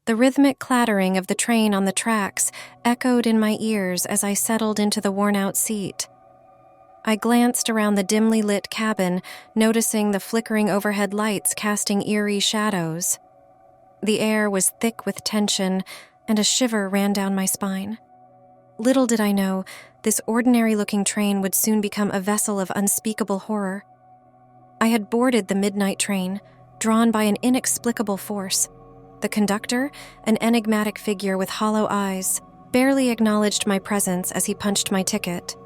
The rhythmic clattering of the train on the tracks echoed in my ears as I settled into the worn-out seat. I glanced around the dimly lit cabin, noticing the flickering overhead lights casting eerie shadows. The air was thick with tension, and a shiver ran down my spine. Little did I know, this ordinary-looking train would soon become a vessel of unspeakable horror. I had boarded the midnight train, drawn by an inexplicable force. The conductor, an enigmatic figure with hollow eyes, barely acknowledged my presence as he punched my ticket.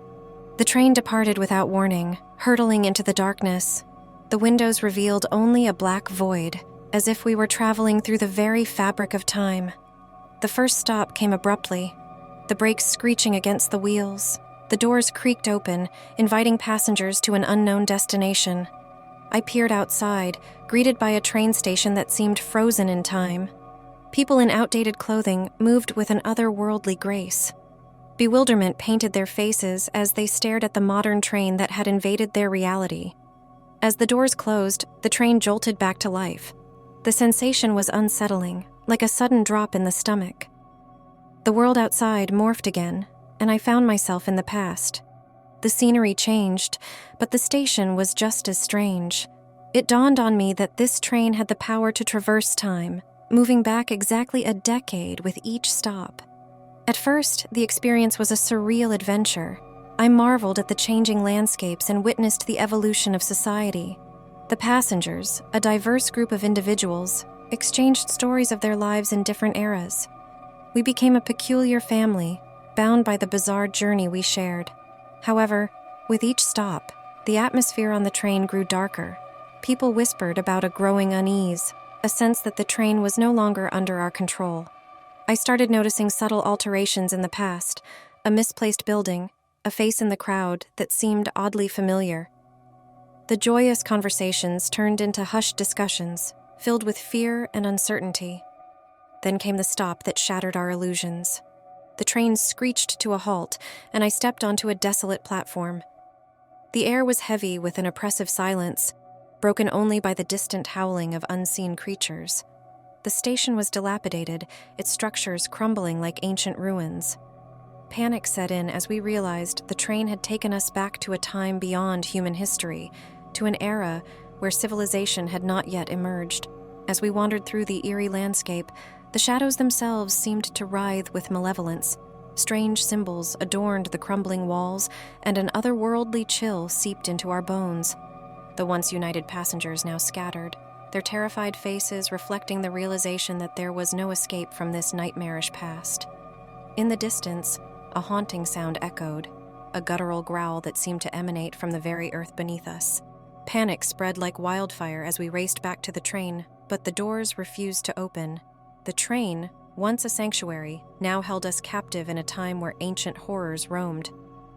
The train departed without warning, hurtling into the darkness. The windows revealed only a black void, as if we were traveling through the very fabric of time. The first stop came abruptly, the brakes screeching against the wheels. The doors creaked open, inviting passengers to an unknown destination. I peered outside, greeted by a train station that seemed frozen in time. People in outdated clothing moved with an otherworldly grace. Bewilderment painted their faces as they stared at the modern train that had invaded their reality. As the doors closed, the train jolted back to life. The sensation was unsettling, like a sudden drop in the stomach. The world outside morphed again, and I found myself in the past. The scenery changed, but the station was just as strange. It dawned on me that this train had the power to traverse time, moving back exactly a decade with each stop. At first, the experience was a surreal adventure. I marveled at the changing landscapes and witnessed the evolution of society. The passengers, a diverse group of individuals, exchanged stories of their lives in different eras. We became a peculiar family, bound by the bizarre journey we shared. However, with each stop, the atmosphere on the train grew darker. People whispered about a growing unease, a sense that the train was no longer under our control. I started noticing subtle alterations in the past, a misplaced building, a face in the crowd that seemed oddly familiar. The joyous conversations turned into hushed discussions, filled with fear and uncertainty. Then came the stop that shattered our illusions. The train screeched to a halt, and I stepped onto a desolate platform. The air was heavy with an oppressive silence, broken only by the distant howling of unseen creatures. The station was dilapidated, its structures crumbling like ancient ruins. Panic set in as we realized the train had taken us back to a time beyond human history, to an era where civilization had not yet emerged. As we wandered through the eerie landscape, the shadows themselves seemed to writhe with malevolence. Strange symbols adorned the crumbling walls, and an otherworldly chill seeped into our bones. The once united passengers now scattered, their terrified faces reflecting the realization that there was no escape from this nightmarish past. In the distance, a haunting sound echoed, a guttural growl that seemed to emanate from the very earth beneath us. Panic spread like wildfire as we raced back to the train, but the doors refused to open. The train, once a sanctuary, now held us captive in a time where ancient horrors roamed.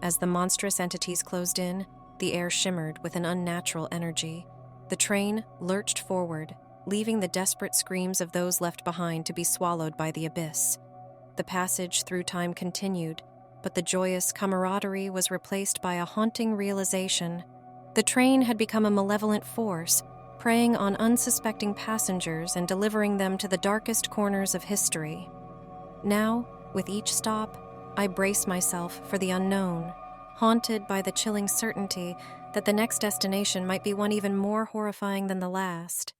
As the monstrous entities closed in, the air shimmered with an unnatural energy. The train lurched forward, leaving the desperate screams of those left behind to be swallowed by the abyss. The passage through time continued, but the joyous camaraderie was replaced by a haunting realization. The train had become a malevolent force, preying on unsuspecting passengers and delivering them to the darkest corners of history. Now, with each stop, I brace myself for the unknown, haunted by the chilling certainty that the next destination might be one even more horrifying than the last.